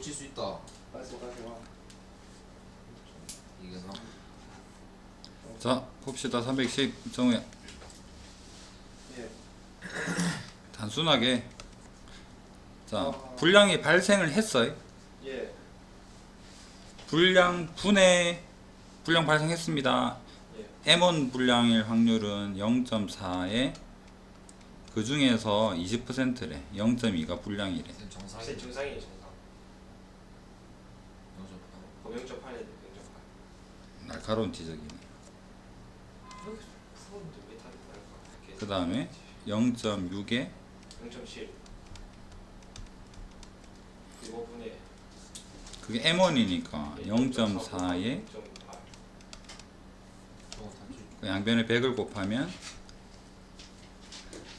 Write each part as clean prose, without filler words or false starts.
고칠 수 있다. 빨리 와. 이거나. 자 봅시다. 310 정우야. 예. 단순하게 자 불량이 발생을 했어요. 예. 불량 발생했습니다. 예. M1 불량일 확률은 0.4에 그 중에서 20%래. 0.2가 불량이래. 쌤 정상이. 제 정상이에요, 정상. 영점 0.8에 0.8. 날카로운 지적이네. 이렇게 풀었는데 왜 답이 다를까? 그 다음에 0.6에 0.7. 그리고 분의 그게 M1이니까 0.4에 그 양변에 100을 곱하면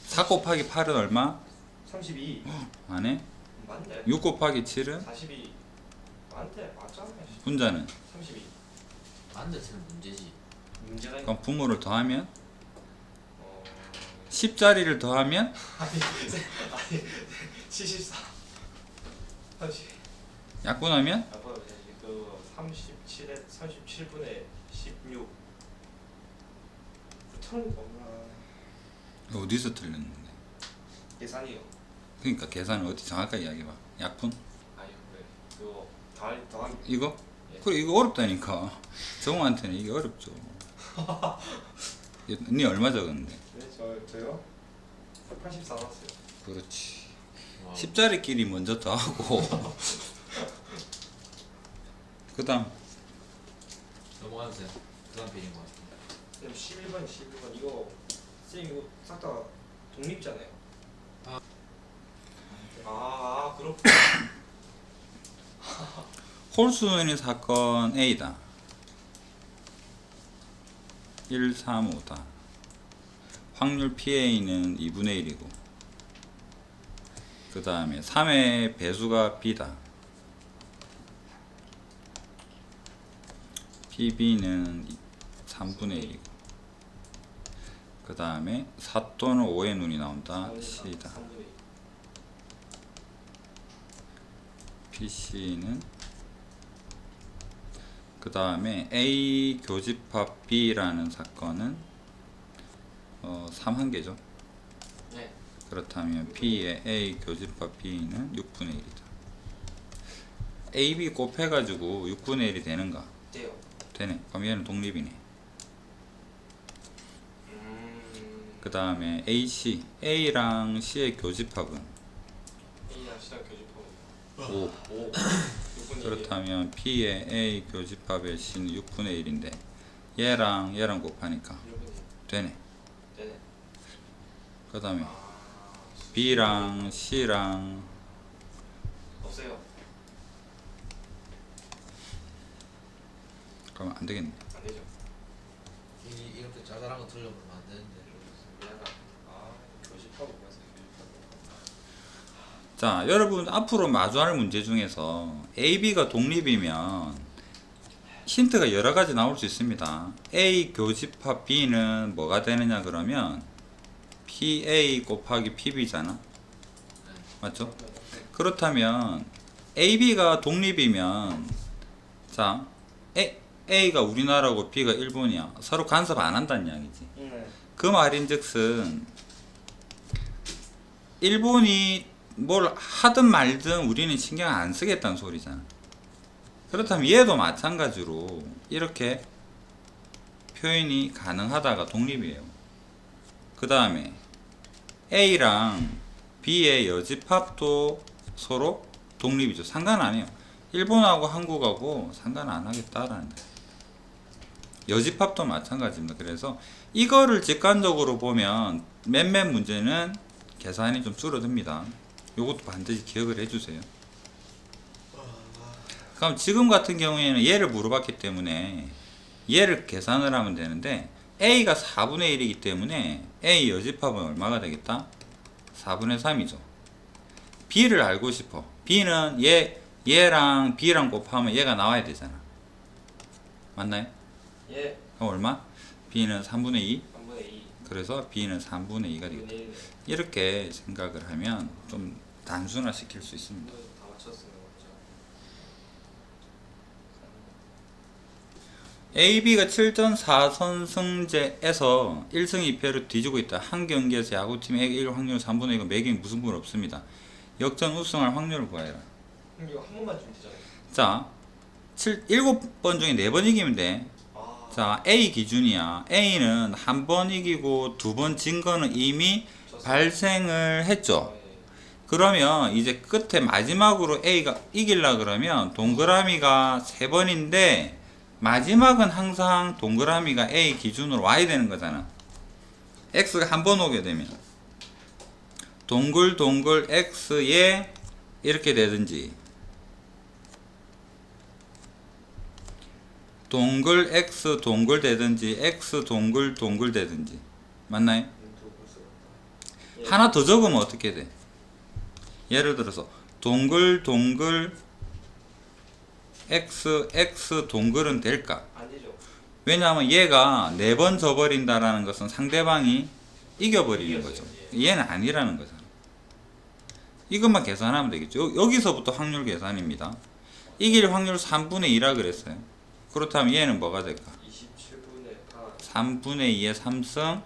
4 곱하기 8은 얼마? 32. 안에 맞네. 6 곱하기 7은 42. 맞네. 맞잖아. 분자는 32. 안돼 쌤 문제지. 문제가 있네. 그럼 분모를 더하면 어... 10자리를 더하면 아니 74. 30. 약분하면 아빠 그 37에 37분의 16. 붙어는 없나? 어디서 틀렸는데? 계산이요. 그러니까 계산을 어디 정확하게 이야기해봐. 약분? 아니 그래. 그거 더하기. 이거? 예. 그래 이거 어렵다니까. 정우한테는 이게 어렵죠. 니 얼마 적었는데? 네, 저요? 84 나왔어요. 그렇지. 와. 10자리끼리 먼저 더하고 그 다음 넘어가는 쌤. 그다음 비린 거 같아. 쌤 11번 이거 쌤 이거 싹 다 독립잖아요. 그렇구나. 홀수는 사건 A다. 1, 3, 5다. 확률 PA는 2분의 1이고 그 다음에 3의 배수가 B다. PB는 3분의 1이고 그 다음에 4 또는 5의 눈이 나온다. C다. 3분의 2. PC는 그 다음에 A 교집합 B라는 사건은 3한계죠. 네. 그렇다면 P의 A 교집합 B는 6분의 1이다. AB 곱해가지고 6분의 1이 되는가? 돼요. 되네. 그럼 얘는 독립이네. 그 다음에 AC, A랑 C의 교집합은 A랑 C랑 교집합은 5. 5. 6분의 1. 그렇다면 P의 A 교집합의 C는 6분의 1인데 얘랑 곱하니까 6분의 1. 되네. 네네. 그 다음에 B랑 C랑 없어요. 그러면 안 되겠네. 안 되죠. 이렇게 짜잘한 거 틀려보면 안 되는데. 미안하다. 교집합은 뭐였어요? 교집합. 자, 여러분 앞으로 마주할 문제 중에서 A, B가 독립이면 힌트가 여러 가지 나올 수 있습니다. A 교집합 B는 뭐가 되느냐 그러면 PA 곱하기 PB잖아. 맞죠? 그렇다면 AB가 독립이면 자 A가 우리나라고 B가 일본이야. 서로 간섭 안 한다는 이야기지. 네. 그 말인즉슨 일본이 뭘 하든 말든 우리는 신경 안 쓰겠다는 소리잖아. 그렇다면 얘도 마찬가지로 이렇게 표현이 가능하다가 독립이에요. 그 다음에 A랑 B의 여집합도 서로 독립이죠. 상관 안 해요. 일본하고 한국하고 상관 안 하겠다라는 거예요. 여집합도 마찬가지입니다. 그래서 이거를 직관적으로 보면 몇몇 문제는 계산이 좀 줄어듭니다. 요것도 반드시 기억을 해주세요. 그럼 지금 같은 경우에는 얘를 물어봤기 때문에 얘를 계산을 하면 되는데 A가 4분의 1이기 때문에 A 여집합은 얼마가 되겠다? 4분의 3이죠. B를 알고 싶어. B는 얘랑 B랑 곱하면 얘가 나와야 되잖아. 맞나요? 예. 그럼 얼마? B는 3분의 2. 3분의 2. 그래서 B는 3분의 2가 되겠다. 2분의 1. 이렇게 생각을 하면 좀 단순화 시킬 수 있습니다. 다 맞췄으면 맞죠. AB가 7전 4선승제에서 1승 2패로 뒤지고 있다. 한 경기에서 야구팀 1 확률 3분의 1은 매긴 무슨 분 없습니다. 역전 우승할 확률을 구하여라. 그럼 이거 한 번만 주면 되잖아요. 자, 7번 중에 4번 이기면 돼. 아, 자, A 기준이야. A는 한 번 이기고 2번 진 거는 이미 발생을 했죠. 예. 그러면 이제 끝에 마지막으로 A가 이길라 그러면 동그라미가 3번인데 마지막은 항상 동그라미가 A 기준으로 와야 되는 거잖아. X가 한 번 오게 되면 동글 X에 이렇게 되든지 동글 X 동글 되든지 X 동글 되든지 맞나요? 예. 하나 더 적으면 어떻게 돼? 예를 들어서 동글 X 동글은 될까? 안 되죠. 왜냐하면 얘가 4번 져버린다라는 것은 상대방이 이겨버리는 거죠. 이겼어요. 얘는 아니라는 거잖아. 이것만 계산하면 되겠죠. 여기서부터 확률 계산입니다. 이길 확률 3분의 2라 그랬어요. 그렇다면 얘는 뭐가 될까? 27분의 8. 3분의 2의 3승.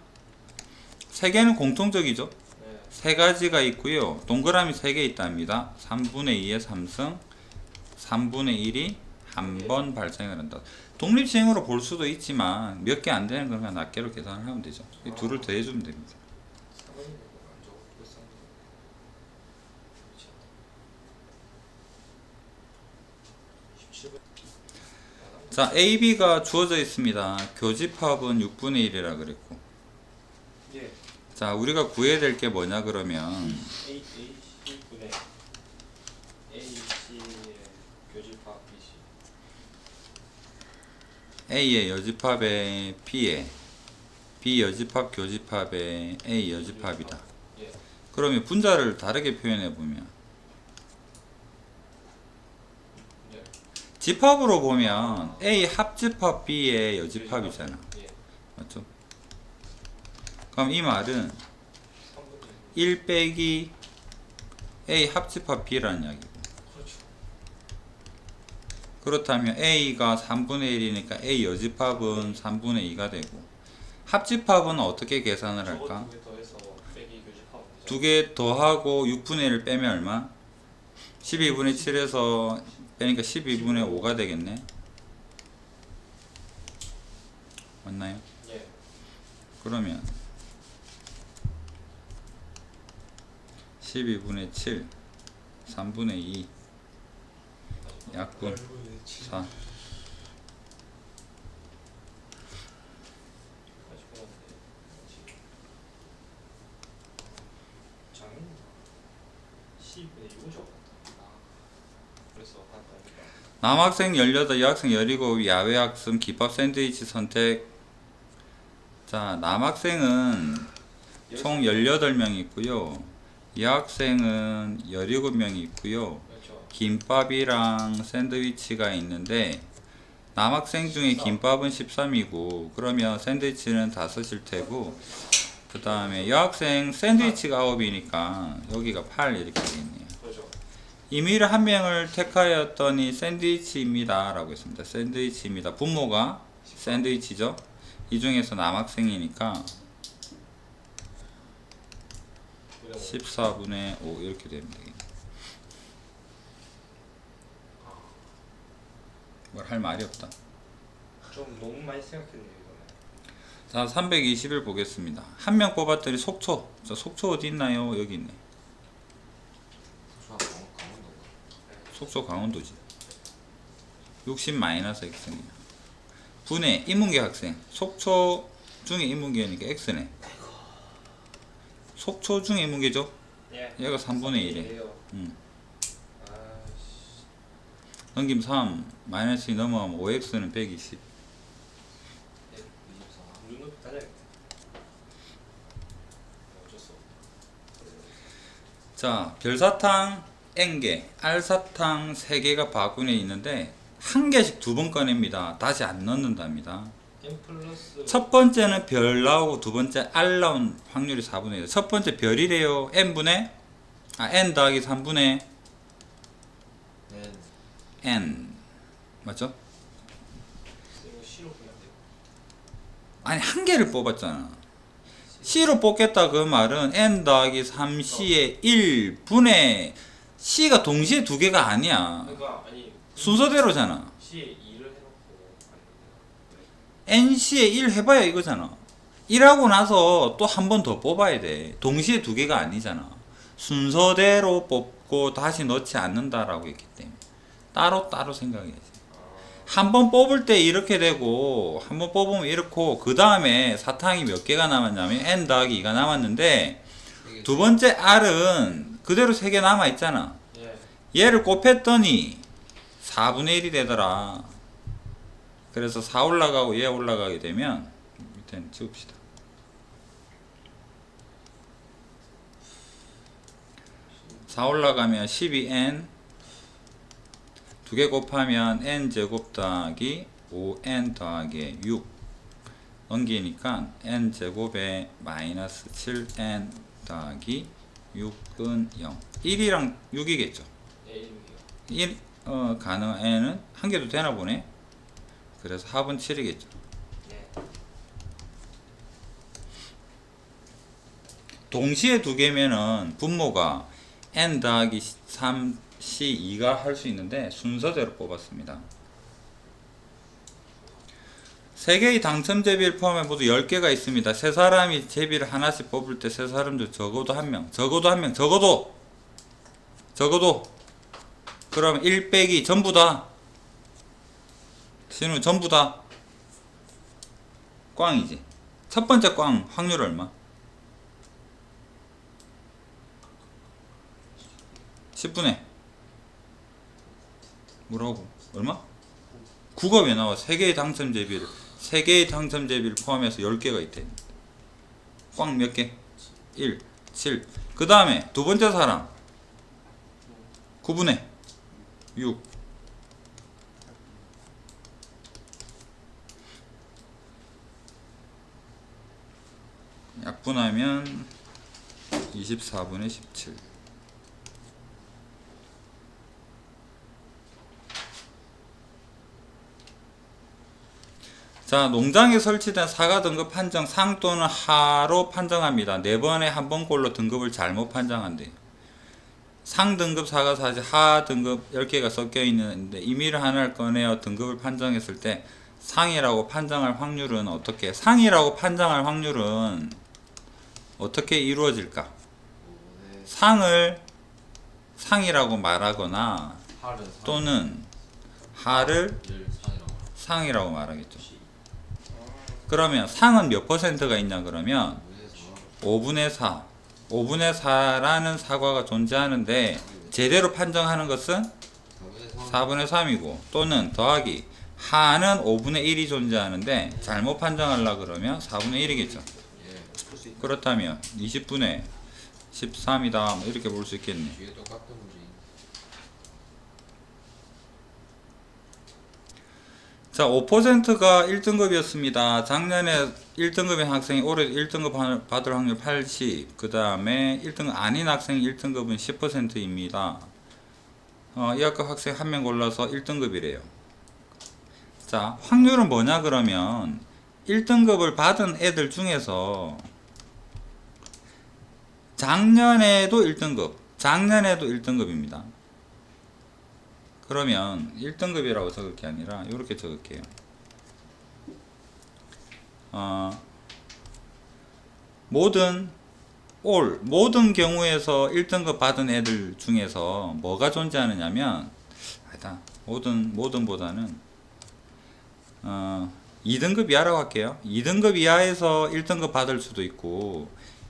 3개는 공통적이죠. 네. 3가지가 있고요. 동그라미 3개 있답니다. 3분의 2의 3승, 3분의 1이 한 번 발생을 한다. 독립시행으로 볼 수도 있지만 몇 개 안 되는 건 그냥 낱개로 계산을 하면 되죠. 이 둘을 더해주면 됩니다. 4번이 안 적어. 그렇죠. 자, AB가 주어져 있습니다. 교집합은 6분의 1이라 그랬고. 예. 자, 우리가 구해야 될 게 뭐냐 그러면 A분의 AC의 교집합 BC. A의 여집합에 B에 B 여집합 교집합에 A 여집합이다. 예. 그러면 분자를 다르게 표현해 보면 예. 집합으로 보면 A 합집합 B의 여집합이잖아. 예. 맞죠? 그럼 이 말은 3분의 1 빼기 A 합집합 B라는 이야기고, 그렇죠. 그렇다면 A가 3분의 1이니까 A 여집합은 3분의 2가 되고, 합집합은 어떻게 계산을 할까? 두개 더해서 빼기 교집합. 2개 더하고 6분의 1을 빼면 얼마? 12분의 7에서 빼니까 12분의 5가 되겠네. 맞나요? 예. 그러면 12분의 7 3분의 2 약분 4. 장인 10분의 6을 그래서 한다니까. 남학생 18, 여학생 17, 야외학습, 기밥 샌드위치 선택. 자, 남학생은 총 18명이 있고요. 여학생은 17명이 있고요. 그렇죠. 김밥이랑 샌드위치가 있는데 남학생 중에 김밥은 13이고 그러면 샌드위치는 5일 테고, 그 다음에 여학생 샌드위치가 9이니까 여기가 8 이렇게 되겠네요. 그렇죠. 임의를 한 명을 택하였더니 샌드위치입니다 라고 했습니다. 샌드위치입니다. 분모가 샌드위치죠. 이 중에서 남학생이니까 14분의 5 이렇게 되면 되겠네요. 뭘 할 말이 없다. 좀 너무 많이 생각했네요 자, 이거는. 320일 보겠습니다. 한 명 뽑았더니 속초. 자, 속초 어디 있나요? 여기 있네. 강원도가. 속초 강원도지. 60 마이너스 X네요. 분의 인문계 학생. 속초 중에 인문계니까 X네. 속초 중에 인문계죠? 예. 얘가 3분의 1에. 이래요. 아씨. 넘기면 3. 마이너스 2 넘어가면 5X는 120. 예. 24. 눈높이 따져야겠다. 어쩔 수 없다. 자, 별사탕 N개, 알사탕 3개가 바구니에 있는데 한 개씩 2번 꺼냅니다. 다시 안 넣는답니다. M 플러스. 첫 번째는 별 나오고 두 번째 R 나온 확률이 4분의 1. 첫 번째 별이래요. N 더하기 3분의 네. N. 맞죠? 이거 C로 그냥 아니 한 개를 뽑았잖아. C로 뽑겠다 그 말은 n 더하기 3C의 1분의 C가 동시에 두 개가 아니야. 그러니까 아니 순서대로잖아. C에 2를 해놓고 NC의 1 해봐야 이거잖아. 1하고 나서 또 한 번 더 뽑아야 돼. 동시에 두 개가 아니잖아. 순서대로 뽑고 다시 넣지 않는다라고 했기 때문에 따로따로 생각해야지. 한 번 뽑을 때 이렇게 되고 한 번 뽑으면 이렇고 그 다음에 사탕이 몇 개가 남았냐면 n 더하기 2가 남았는데 두 번째 r은 그대로 3개 남아있잖아. 예. 얘를 곱했더니 4분의 1이 되더라. 그래서 4 올라가고 얘 올라가게 되면 밑에는 지웁시다. 4 올라가면 12n 두 개 곱하면 n제곱 더하기 5n 더하기 6 넘기니까 n제곱에 마이너스 7n 더하기 6은 0 1이랑 6이겠죠. 예, 1 가능 n은 한 개도 되나 보네. 그래서 합은 7이겠죠. 예. 동시에 두 개면은 분모가 n 더하기 3c2가 할 수 있는데 순서대로 뽑았습니다. 세 개의 당첨 제비를 포함해 모두 10개가 있습니다. 세 사람이 제비를 하나씩 뽑을 때 세 사람 중 적어도 한 명, 적어도 그럼 1 빼기 전부 다 신우 전부 다 꽝이지. 첫 번째 꽝 확률 얼마? 10분의 뭐라고? 얼마? 9가 왜 나와? 3개의 당첨 제비를 포함해서 10개가 있대. 꽝 몇 개? 1, 7. 그 다음에 두 번째 사람 9분의 6. 약분하면 24분의 17. 자, 농장에 설치된 사과 등급 판정 상 또는 하로 판정합니다. 4번에 한 번꼴로 등급을 잘못 판정한대요. 상 등급 사과 사실 하 등급 10개가 섞여 있는데 임의를 하나를 꺼내어 등급을 판정했을 때 상이라고 판정할 확률은 어떻게? 상이라고 판정할 확률은 어떻게 이루어질까? 상을 상이라고 말하거나 또는 하를 상이라고 말하겠죠. 그러면 상은 몇 퍼센트가 있냐 그러면 5분의 4. 5분의 4라는 사과가 존재하는데 제대로 판정하는 것은 4분의 3이고 또는 더하기 하는 5분의 1이 존재하는데 잘못 판정하려고 그러면 4분의 1이겠죠. 그렇다면 20분의 13이다 뭐 이렇게 볼 수 있겠네. 자, 5%가 1등급이었습니다. 작년에 1등급인 학생이 올해 1등급 받을 확률 80, 그 다음에 1등급 아닌 학생이 1등급은 10%입니다. 이 학급 학생 한 명 골라서 1등급이래요. 자, 확률은 뭐냐 그러면 1등급을 받은 애들 중에서 작년에도 1등급입니다. 그러면 1등급이라고 적을 게 아니라 이렇게 적을게요. 모든 경우에서 1등급 받은 애들 중에서 뭐가 존재하느냐면 모든보다는 2등급 이하라고 할게요. 2등급 이하에서 1등급 받을 수도 있고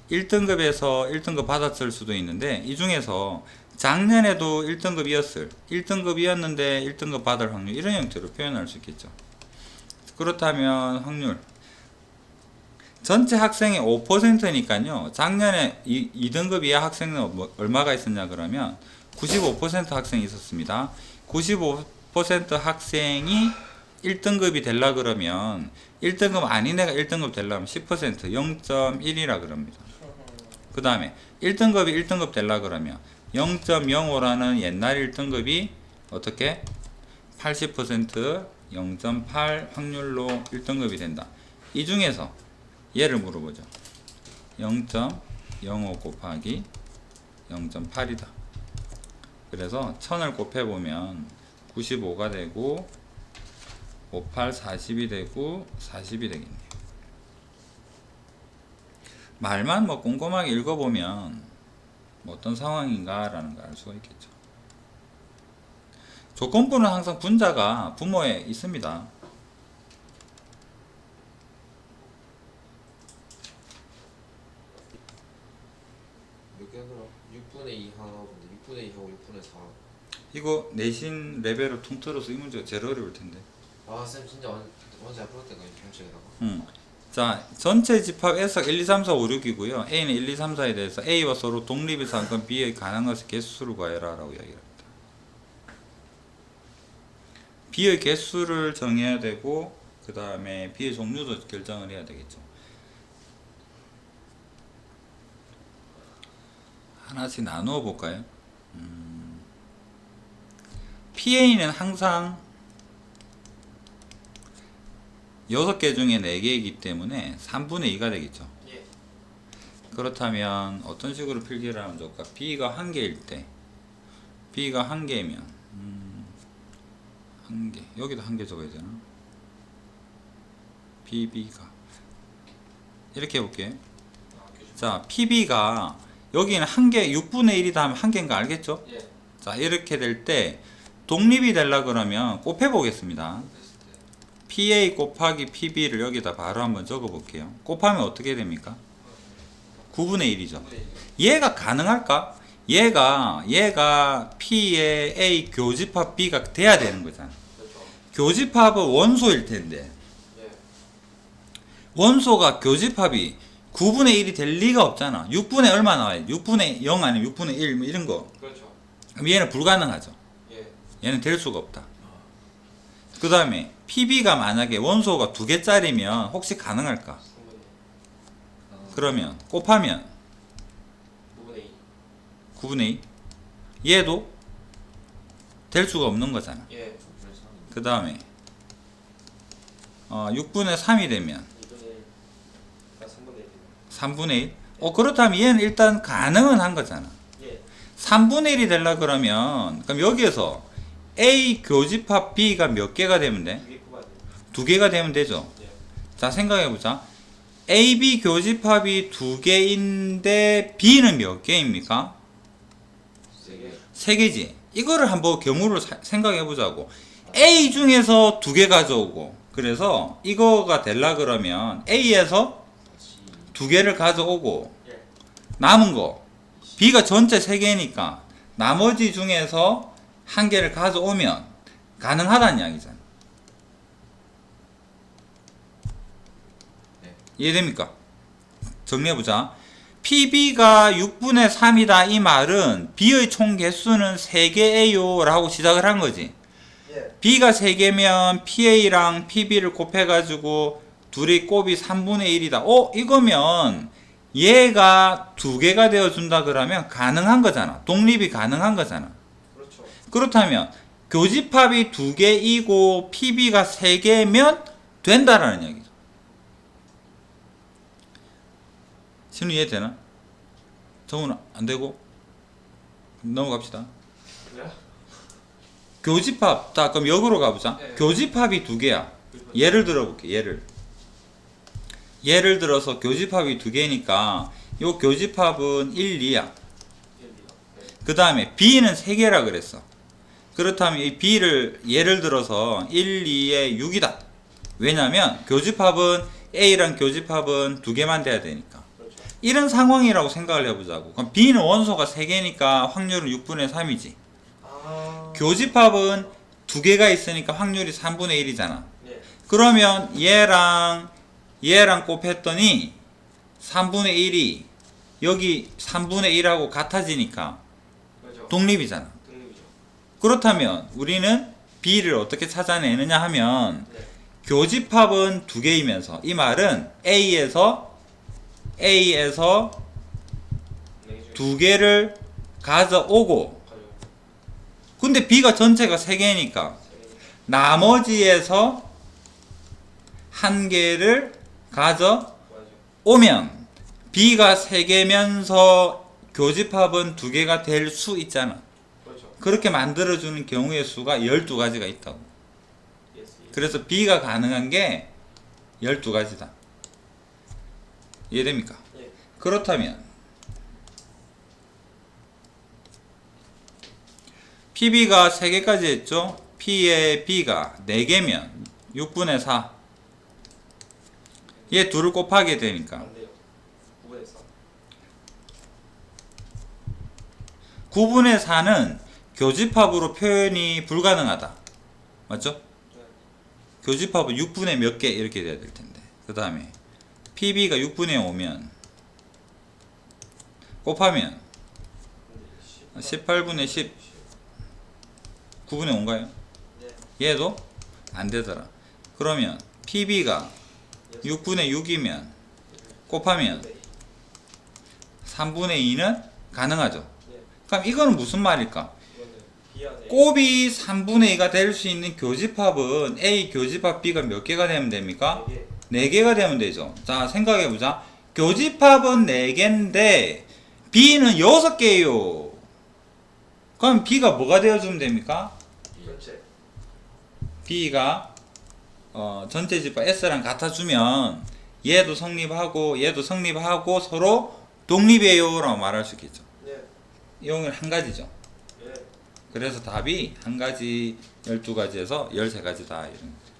1등급에서 1등급 받았을 수도 있는데 이 중에서 작년에도 1등급이었는데 1등급 받을 확률 이런 형태로 표현할 수 있겠죠. 그렇다면 확률 전체 학생의 5%니까요. 작년에 2등급 이하 학생은 얼마가 있었냐 그러면 95% 학생이 있었습니다. 95% 학생이 1등급이 되려 그러면 1등급 아닌 애가 1등급 되려면 10% 0.1이라 그럽니다. 그 다음에 1등급이 1등급 되려 그러면 0.05라는 옛날 1등급이 어떻게 80% 0.8 확률로 1등급이 된다. 이 중에서 얘를 물어보죠. 0.05 곱하기 0.8이다. 그래서 1000을 곱해보면 95가 되고 58, 40이 되고 40이 되겠네요. 말만 뭐 꼼꼼하게 읽어보면 뭐 어떤 상황인가 라는 걸 알 수가 있겠죠. 조건부는 항상 분자가 분모에 있습니다. 몇 개야 그럼? 6분의 2 하나 본데 6분의 2하고 6분의 4. 이거 내신 레벨을 통틀어서 이 문제가 제일 어려울 텐데. 아 쌤 진짜 완전 앞으로 때가 경책에다가. 자, 전체 집합 S가 1, 2, 3, 4, 5, 6이고요. A는 1, 2, 3, 4에 대해서 A와 서로 독립이 상권 B의 가능한 것의 개수를 구하여라 라고 이야기를 합니다. B의 개수를 정해야 되고 그 다음에 B의 종류도 결정을 해야 되겠죠. 하나씩 나누어 볼까요? PA는 항상 6개 중에 4개이기 때문에 3분의 2가 되겠죠. 예. 그렇다면 어떤 식으로 필기를 하면 좋을까? B가 1개일 때 B가 1개면 1개 여기도 1개 적어야 되나? PB가 이렇게 해볼게요. 자, PB가 여기는 1개 6분의 1이다 하면 1개인 거 알겠죠? 예. 자, 이렇게 될 때 독립이 되려 그러면 곱해 보겠습니다. PA 곱하기 PB를 여기다 바로 한번 적어 볼게요. 곱하면 어떻게 됩니까? 9분의 1이죠. 얘가 가능할까? 얘가 P의 A 교집합 B가 돼야 되는 거잖아. 그렇죠. 교집합은 원소일 텐데 예. 원소가 교집합이 9분의 1이 될 리가 없잖아. 6분의 얼마 나와요? 6분의 0 아니면 6분의 1 뭐 이런 거. 그렇죠. 그럼 얘는 불가능하죠. 예. 얘는 될 수가 없다. 그 다음에 PB가 만약에 원소가 2개짜리면 혹시 가능할까? 3분의 그러면 곱하면 9분의 2. 9분의 2 얘도 될 수가 없는 거잖아. 예. 그 다음에 6분의 3이 되면 2분의 1. 3분의 1. 3분의 1 그렇다면 얘는 일단 가능은 한 거잖아. 예. 3분의 1이 되려 그러면 그럼 여기에서 A 교집합 B가 몇 개가 되면 돼? 2개 뽑아야 돼요. 2개가 되면 되죠. 예. 자, 생각해보자. AB 교집합이 2개인데 B는 몇 개입니까? 3개. 3개지. 이거를 한번 경우를 생각해보자고. A 중에서 2개 가져오고 그래서 이거가 되려 그러면 A에서 2개를 가져오고 예. 남은 거 B가 전체 3개니까 나머지 중에서 1개를 가져오면 가능하다는 이야기잖아. 네. 이해됩니까? 정리해보자. PB가 6분의 3이다 이 말은 B의 총 개수는 3개예요 라고 시작을 한 거지. 예. B가 3개면 PA랑 PB를 곱해가지고 둘이 곱이 3분의 1이다. 이거면 얘가 2개가 되어준다 그러면 가능한 거잖아. 독립이 가능한 거잖아. 그렇죠. 그렇다면 교집합이 2개이고 PB가 3개면 된다라는 얘기죠. 신우 이해되나? 정훈 안되고? 넘어갑시다. 네? 교집합, 자 그럼 역으로 가보자. 네. 교집합이 2개야. 예를 들어볼게. 예를 들어서 교집합이 2개니까 요 교집합은 1, 2야. 그 다음에 B는 3개라 그랬어. 그렇다면 이 B를 예를 들어서 1, 2에 6이다. 왜냐면 교집합은 A랑 교집합은 2개만 돼야 되니까. 그렇죠. 이런 상황이라고 생각을 해보자고. 그럼 B는 원소가 3개니까 확률은 6분의 3이지. 아. 교집합은 2개가 있으니까 확률이 3분의 1이잖아. 예. 그러면 얘랑 곱했더니 3분의 1이 여기 3분의 1하고 같아지니까 그렇죠. 독립이잖아. 독립이죠. 그렇다면 우리는 B를 어떻게 찾아내느냐 하면 네. 교집합은 2개이면서 이 말은 A에서 네 개 중에 2개를 가져오고 가져요. 근데 B가 전체가 3개니까 나머지에서 1개를 가져 맞아. 오면 B가 3개면서 교집합은 2개가 될 수 있잖아. 그렇죠. 그렇게 만들어주는 경우의 수가 12가지가 있다고. 예스. 그래서 B가 가능한 게 12가지다. 이해됩니까? 예. 그렇다면 PB가 3개까지 했죠? P의 B가 4개면 6분의 4. 얘 둘을 곱하게 되니까 안 돼요. 9분의 4. 9분의 4는 교집합으로 표현이 불가능하다. 맞죠? 네. 교집합은 6분의 몇 개 이렇게 돼야 될 텐데. 그 다음에 PB가 6분의 5면 곱하면 18분의 10 9분의 5인가요? 네. 얘도 안 되더라. 그러면 PB가 6분의 6이면 곱하면 3분의 2는 가능하죠. 네. 그럼 이거는 무슨 말일까? 이거는 B 안에 곱이 3분의 2가 될 수 있는 교집합은 A 교집합 B가 몇 개가 되면 됩니까? 4개. 4개가 되면 되죠. 자, 생각해보자. 교집합은 4개인데 B는 6개예요. 그럼 B가 뭐가 되어주면 됩니까? 전체. B가 전체 집합 S랑 같아주면 얘도 성립하고 얘도 성립하고 서로 독립이에요 라고 말할 수 있겠죠. 네. 이용은 한 가지죠. 예. 그래서 답이 한 가지 12가지에서 13가지다 이런 거죠.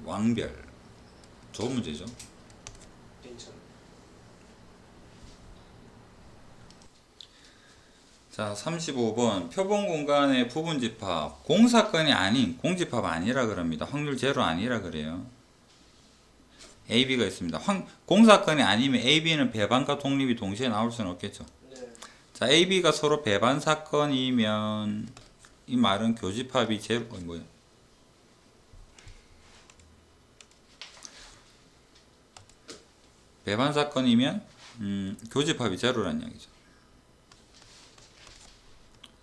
왕별 좋은 문제죠. 인천. 자, 35번 표본 공간의 부분 집합 공사건이 아닌 공집합 아니라 그럽니다. 확률 제로 아니라 그래요. AB가 있습니다. 공사건이 아니면 AB는 배반과 독립이 동시에 나올 수는 없겠죠. 네. 자, AB가 서로 배반 사건이면 이 말은 교집합이 제로 뭐야? 배반 사건이면 교집합이 제로란 이야기죠.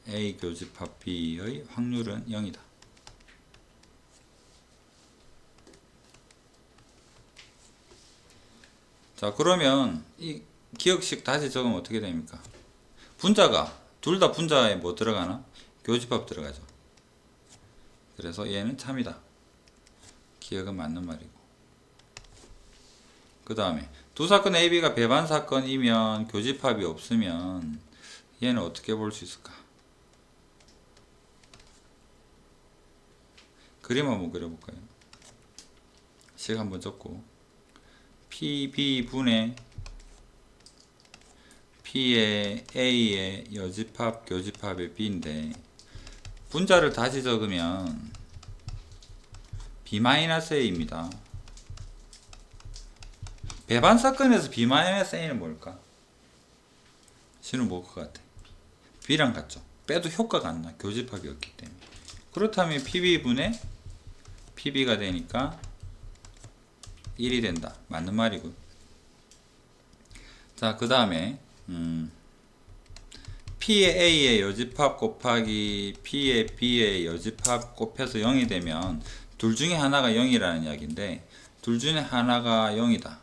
A 교집합 B의 확률은 0이다. 자, 그러면 이 기억식 다시 적으면 어떻게 됩니까? 분자가 둘 다 분자에 뭐 들어가나? 교집합 들어가죠. 그래서 얘는 참이다. 기억은 맞는 말이고. 그 다음에 두 사건 AB가 배반 사건이면 교집합이 없으면 얘는 어떻게 볼 수 있을까? 그림 한번 그려볼까요? 식 한번 적고 PB분의 P의 A의 여집합 교집합의 B인데 분자를 다시 적으면 B-A입니다. 배반 사건에서 B-A는 뭘까? C는 뭘 것 같아? B랑 같죠? 빼도 효과가 안 나. 교집합이 없기 때문에. 그렇다면 PB분의 PB가 되니까 1이 된다. 맞는 말이고. 자, 그 다음에 P의 A의 여집합 곱하기 P의 B의 여집합 곱해서 0이 되면 둘 중에 하나가 0이라는 이야기인데 둘 중에 하나가 0이다.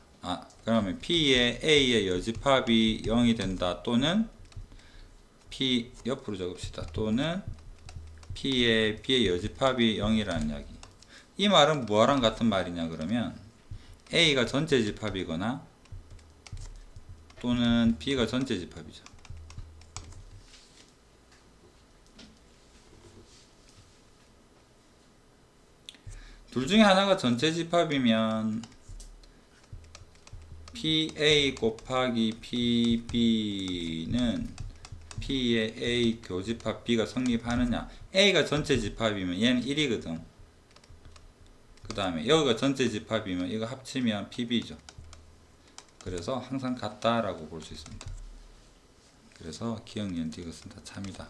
그러면 P의 A의 여집합이 0이 된다. 또는 P 옆으로 적읍시다. 또는 P의 B의 여집합이 0이라는 이야기. 이 말은 뭐랑 같은 말이냐 그러면 A가 전체 집합이거나 또는 B가 전체 집합이죠. 둘 중에 하나가 전체 집합이면 PA 곱하기 PB는 P의 A 교집합 B가 성립하느냐. A가 전체 집합이면 얘는 1이거든. 그 다음에 여기가 전체 집합이면 이거 합치면 PB죠. 그래서 항상 같다라고 볼 수 있습니다. 그래서 기억, 연티 이것은 다 참이다.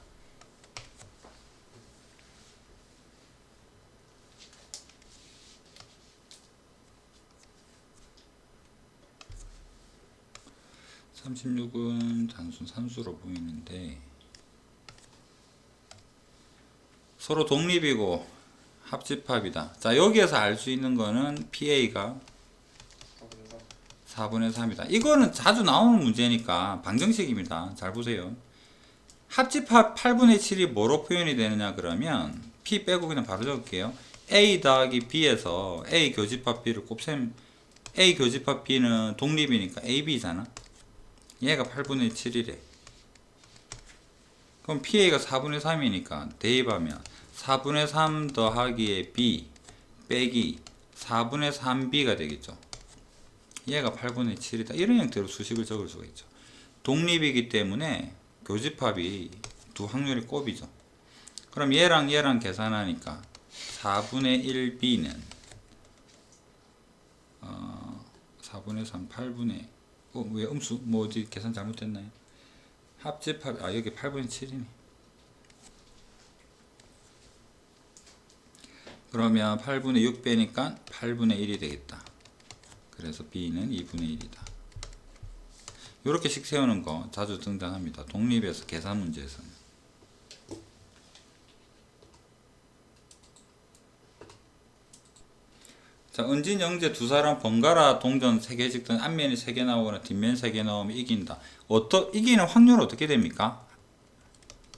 (36은) 단순 산수로 보이는데 서로 독립이고 합집합이다. 자, 여기에서 알 수 있는 거는 PA가 4분의 3이다. 이거는 자주 나오는 문제니까 방정식입니다. 잘 보세요. 합집합 8분의 7이 뭐로 표현이 되느냐 그러면 P 빼고 그냥 바로 적을게요. A 더하기 B에서 A 교집합 B를 곱셈. A 교집합 B는 독립이니까 AB잖아. 얘가 8분의 7이래. 그럼 PA가 4분의 3이니까 대입하면 4분의 3 더하기에 B 빼기 4분의 3B가 되겠죠. 얘가 8분의 7이다. 이런 형태로 수식을 적을 수가 있죠. 독립이기 때문에 교집합이 두 확률이 곱이죠. 그럼 얘랑 얘랑 계산하니까 4분의 1B는 4분의 3, 8분의 왜 음수? 뭐 어디 계산 잘못됐나요? 합집합 여기 8분의 7이네. 그러면 8분의 6 빼니까 8분의 1이 되겠다. 그래서 B는 2분의 1이다. 이렇게 식 세우는 거 자주 등장합니다. 독립에서 계산 문제에서는. 자, 은진, 영재 두 사람 번갈아 동전 3개 찍든 앞면이 3개 나오거나 뒷면 3개 나오면 이긴다. 이기는 확률은 어떻게 됩니까?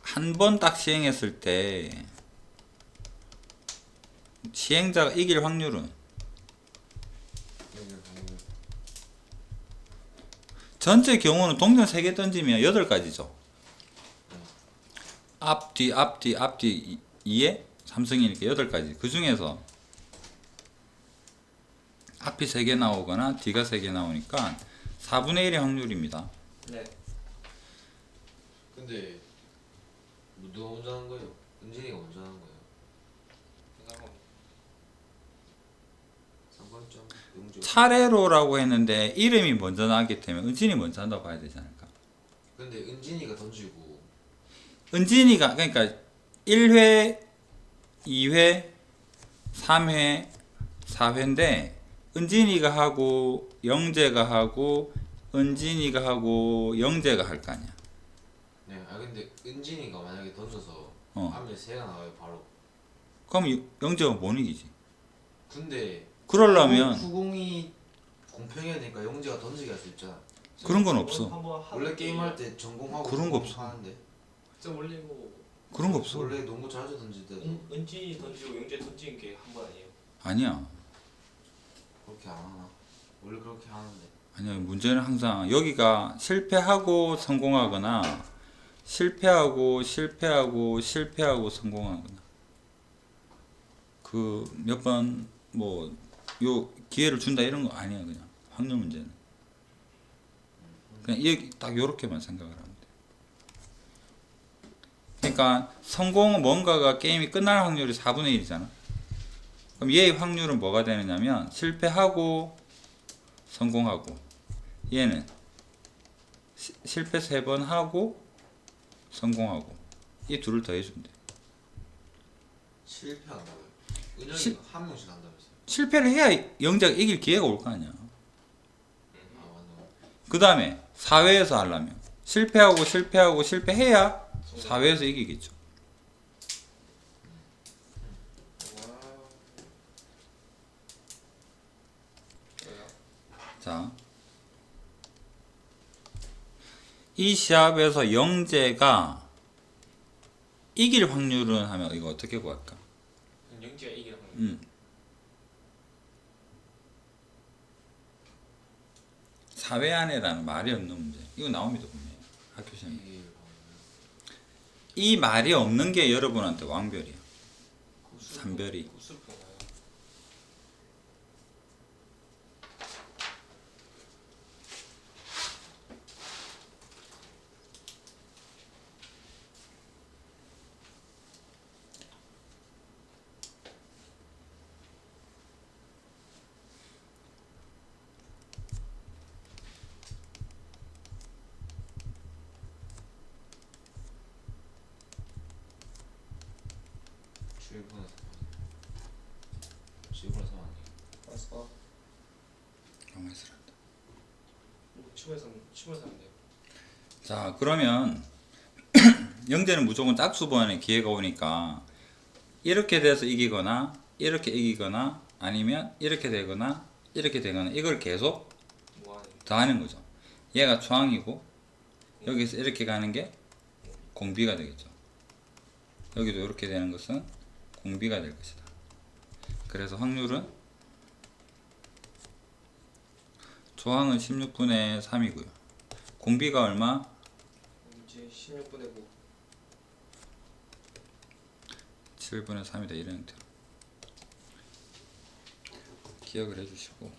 한 번 딱 시행했을 때 시행자가 이길 확률은 전체 경우는 동전 3개 던지면 8가지죠. 앞뒤 앞뒤 앞뒤 2에 3승이니까 8가지. 그 중에서 앞이 3개 나오거나 뒤가 3개 나오니까 4분의 1의 확률입니다. 네. 근데 뭐 누가 먼저 하는 거예요? 은진이가 먼저 하는 거예요? 상관점 영주. 차례로라고 했는데 이름이 먼저 나왔기 때문에 은진이 먼저 한다고 봐야 되지 않을까? 근데 은진이가 던지고 은진이가 그러니까 1회, 2회, 3회, 4회인데 은진이가 하고 영재가 하고 은진이가 하고 영재가 할 거 아니야. 네, 근데 은진이가 만약에 던져서 어. 앞에 3가 나와요 바로. 그럼 영재가 못 이기지. 근데 그러려면 후공이 공평해야 되니까 영재가 던지게 할 수 있잖아. 그런 건 없어. 원래 게임할 때 전공하고 그런 거 없어. 하는데 좀 올리고 그런 거 없어. 원래 농구 자주 던질 때도 은진이 던지고 영재 던지는 게 한 번 아니에요? 아니야. 그렇게 안 하나? 원래 그렇게 하는데. 아니야. 문제는 항상 여기가 실패하고 성공하거나 실패하고 성공하거나 그 몇 번 뭐 요 기회를 준다 이런 거 아니야. 그냥 확률 문제는 그냥 딱 요렇게만 생각을 하면 돼. 그러니까 성공 뭔가가 게임이 끝날 확률이 4분의 1이잖아. 그럼 얘의 확률은 뭐가 되느냐면 실패하고 성공하고 얘는 실패 3번 하고 성공하고 이 둘을 더해주면 돼. 실패한다고요? 은영이가 실- 한 명씩 한다면서요? 실패를 해야 영자가 이길 기회가 올 거 아니야. 아 맞네. 그 다음에 4회에서 하려면 실패하고 실패해야 4회에서 이기겠죠. 자, 이 시합에서 영재가 이길 확률은 하면 이거 어떻게 구할까? 영재가 이기는 확률. 4회 안에라는 말이 없는 문제. 이거 나옵니다 분명히 학교 시험에. 이게 이 말이 없는 게 여러분한테 왕별이야. 삼별이. 구슬표가요. 질문에서 안 돼. 알았어. 가만있어 한다. 치부에서 안 돼요. 자, 그러면 영재는 무조건 짝수번의 기회가 오니까 이렇게 돼서 이기거나 이렇게 이기거나 아니면 이렇게 되거나 이렇게 되거나 이걸 계속 무한히. 더하는 거죠. 얘가 초항이고 여기서 이렇게 가는 게 공비가 되겠죠. 여기도 이렇게 되는 것은 공비가 될 것이다. 그래서 확률은 초항은 16분의 3이고요. 공비가 얼마? 이제 16분의 9. 7분의 3이다. 이런 형태로 기억을 해주시고,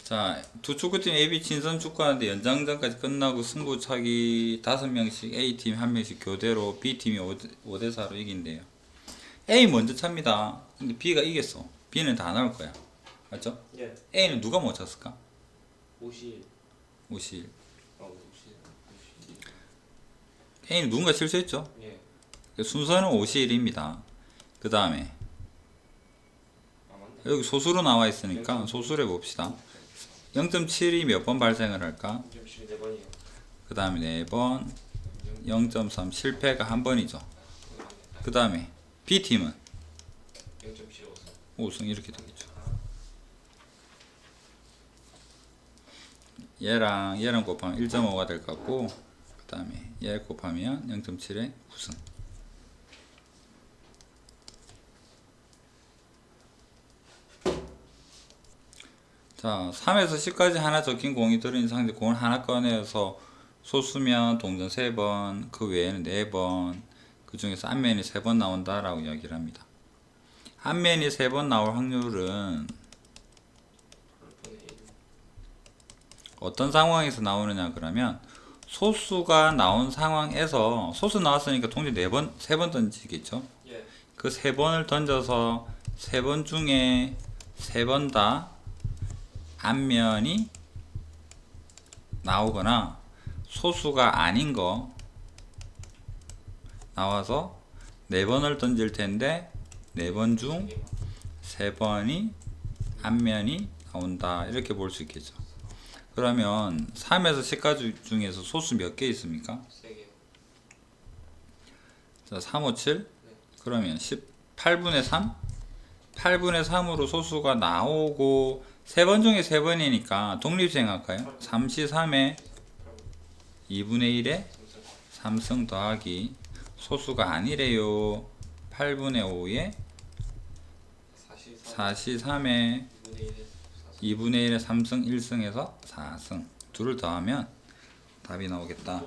자, 두 축구팀 AB 친선 축구하는데 연장전까지 끝나고 승부차기 5명씩 A팀 1명씩 교대로 B팀이 5대4로 이긴대요. A 먼저 찹니다. 근데 B가 이겼어. B는 다 나올 거야. 맞죠? 예. A는 누가 못 찼을까? 50. 51. 50. A는 누군가 실수했죠? 예. 순서는 51입니다. 그 다음에 아 맞네. 여기 소수로 나와 있으니까 소수를 봅시다. 0.7이 몇 번 발생을 할까? 0.7 그 다음에 4번, 0.3 실패가 한 번이죠. 그 다음에 B팀은 0.75. 5승 이렇게 되겠죠. 얘랑 곱하면 1.5가 될 것 같고, 그 다음에 얘 곱하면 0.7에 9승. 자, 3에서 10까지 하나 적힌 공이 들어있는 상태, 공을 하나 꺼내서 소수면 동전 3번, 그 외에는 4번, 그 중에서 앞면이 3번 나온다 라고 이야기를 합니다. 앞면이 3번 나올 확률은 8분의 1. 어떤 상황에서 나오느냐 그러면, 소수가 나온 상황에서, 소수 나왔으니까 동전 3번 던지겠죠. 예. 그 3번을 던져서 3번 중에 3번 다 앞면이 나오거나 소수가 아닌 거 나와서 4번을 던질 텐데 4번 중 3번이 앞면이 나온다, 이렇게 볼 수 있겠죠. 그러면 3에서 10까지 중에서 소수 몇 개 있습니까? 3개. 자, 3, 5, 7. 네. 그러면 18분의 3? 8분의 3으로 소수가 나오고 3번 중에 3번이니까 독립생 할까요? 3시 3에 2분의 1에 3승 더하기 소수가 아니래요. 8분의 5에 4시 3에 2분의 1에 3승 1승에서 4승 둘을 더하면 답이 나오겠다.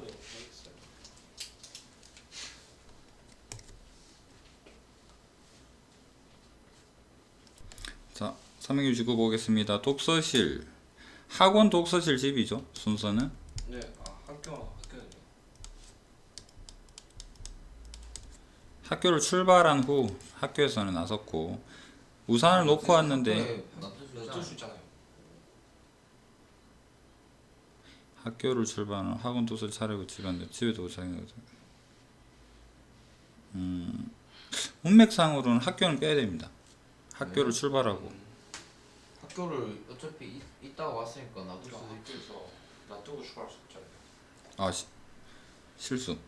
자, 369 보겠습니다. 독서실, 학원 독서실 집이죠. 순서는 네. 아 학교는요. 학교를 출발한 후 학교에서는 나섰고 우산을 놓고 왔는데, 놔둘 수 있잖아요. 학교를 출발한 후 학원 독서실 차리고 집안데 집에 도착한 거죠. 문맥상으로는 학교는 빼야 됩니다. 학교를 출발하고. 학교를 어차피 있다가 왔으니까 놔둘 수도 있고. 학교에서 놔두고 출발할 수 없잖아요. 아, 실수.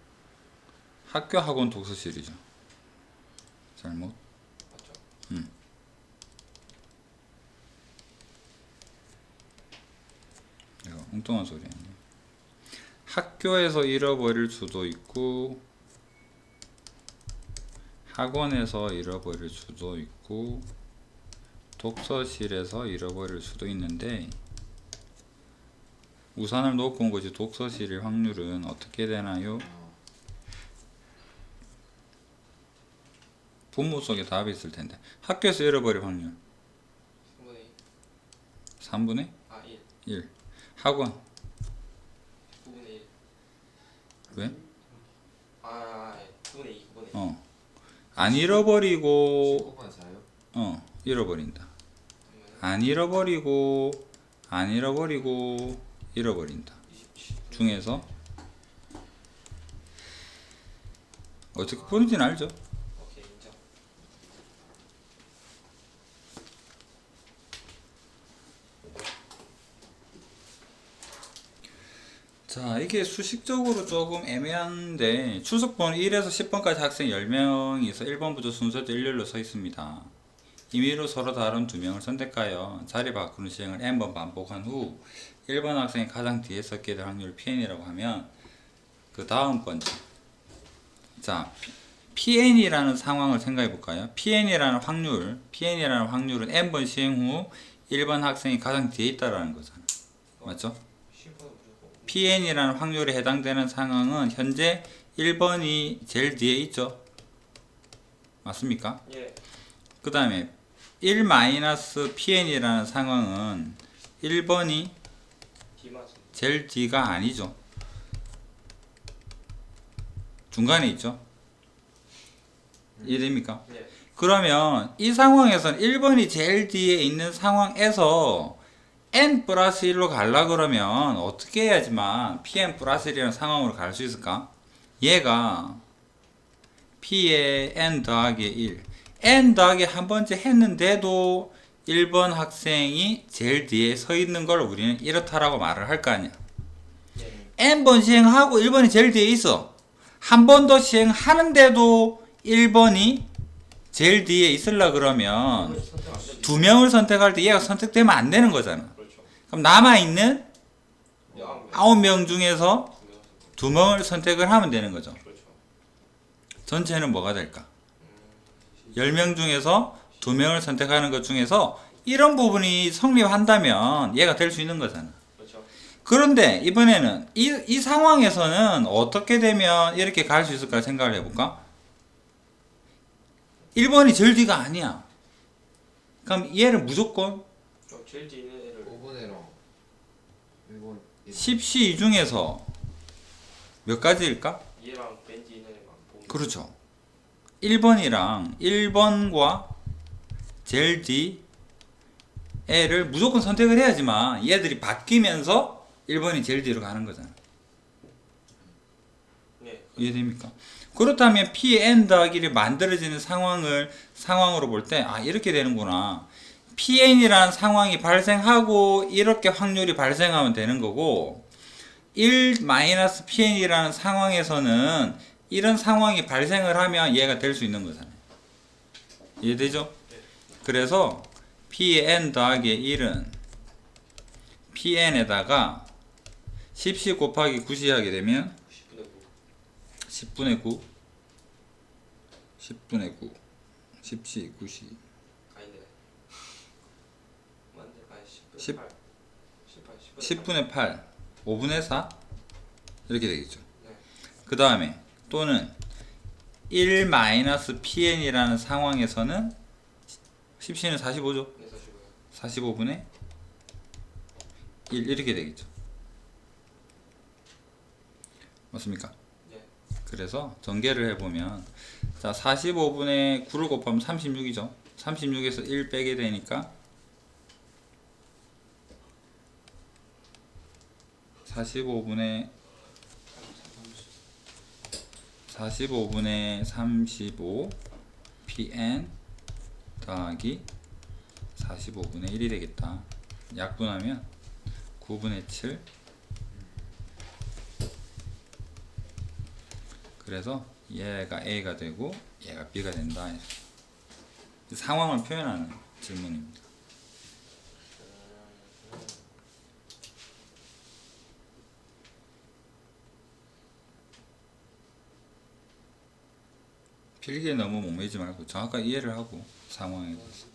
학교 학원 독서실이죠. 잘못. 맞죠? 내가 엉뚱한 소리 했네. 학교에서 잃어버릴 수도 있고 학원에서 잃어버릴 수도 있고 독서실에서 잃어버릴 수도 있는데, 우산을 놓고 온 거지 독서실일 확률은 어떻게 되나요? 분모 속에 답이 있을 텐데. 학교에서 잃어버릴 확률 3분의 2. 3분의 아 1. 1. 학원 9분의 1. 왜? 아 예. 9분의 2. 9분의 2. 어. 안 잃어버리고 19만 4요? 잃어버린다. 안 잃어버리고 잃어버린다 27. 중에서 어떻게 푸는지는 알죠? 오케이 인정. 자, 이게 수식적으로 조금 애매한데, 출석번 1에서 10번까지 학생 10명이서 1번부터 순서대로 일렬로 서 있습니다. 임의로 서로 다른 두 명을 선택하여 자리 바꾸는 시행을 n번 반복한 후 1번 학생이 가장 뒤에 섞게 될 확률을 PN이라고 하면 그 다음 번째 자 PN이라는 상황을 생각해 볼까요? PN이라는 확률은 n번 시행 후 1번 학생이 가장 뒤에 있다라는 거잖아. 맞죠? 실버는 무조건. PN이라는 확률에 해당되는 상황은 현재 1번이 제일 뒤에 있죠. 맞습니까? 예. 그 다음에 1-PN이라는 상황은 1번이 디마스. 제일 뒤가 아니죠. 중간에 있죠. 이해됩니까? 예. 그러면 이 상황에서는 1번이 제일 뒤에 있는 상황에서 n 플러스 1로 가려 그러면 어떻게 해야지만 pn 플러스 1이라는 상황으로 갈 수 있을까? 얘가 p의 n 더하기 1 n 더하기 한 번째 했는데도 1번 학생이 제일 뒤에 서 있는 걸 우리는 이렇다라고 말을 할 거 아니야. 예. n번 시행하고 1번이 제일 뒤에 있어. 한 번 더 시행하는데도 1번이 제일 뒤에 있으려 그러면 선택 안 되지. 두 명을 선택할 때 얘가 선택되면 안 되는 거잖아. 그렇죠. 그럼 남아있는 야, 9명 중에서 두 명을 선택을 하면 되는 거죠. 그렇죠. 전체는 뭐가 될까? 10명 중에서 두 명을 선택하는 것 중에서 이런 부분이 성립한다면 얘가 될 수 있는 거잖아. 그렇죠. 그런데 이번에는 이 상황에서는 어떻게 되면 이렇게 갈 수 있을까 생각을 해볼까? 1번이 제일 뒤가 아니야. 그럼 얘를 무조건 제일 뒤에 있는 애를 5분의랑 1번 10시 이 중에서 몇 가지일까? 얘랑 맨 뒤에 있는 애만 보면. 그렇죠. 1번이랑 1번과 제일 뒤 애를 무조건 선택을 해야지만 얘들이 바뀌면서 1번이 제일 뒤로 가는 거잖아. 네. 이해됩니까? 그렇다면 Pn 더하기를 만들어지는 상황으로 볼 때, 아, 이렇게 되는구나. Pn이라는 상황이 발생하고, 이렇게 확률이 발생하면 되는 거고, 1-PN이라는 상황에서는 이런 상황이 발생을 하면 얘가 될 수 있는 거잖아요. 이해되죠? 그래서 Pn 더하기 1은 Pn에다가 10시 곱하기 9시 하게 되면 10분의 9. 10분의 9 10시 9시 아닌데. 맞네. 아니 10분의 10. 8. 10분의 10분의 8 5분의 4 이렇게 되겠죠. 네. 그 다음에 또는 1-PN이라는 상황에서는 10시는 45죠. 네, 45요. 45분의 1 이렇게 되겠죠. 맞습니까? 네. 그래서 전개를 해보면 자 45분의 9를 곱하면 36이죠. 36에서 1 빼게 되니까 45분의 35 PN 더하기 45분의 1이 되겠다. 약분하면 9분의 7. 그래서 얘가 A가 되고 얘가 B가 된다. 상황을 표현하는 질문입니다. 필기에 너무 목매지 말고 정확하게 이해를 하고 상황에 대해서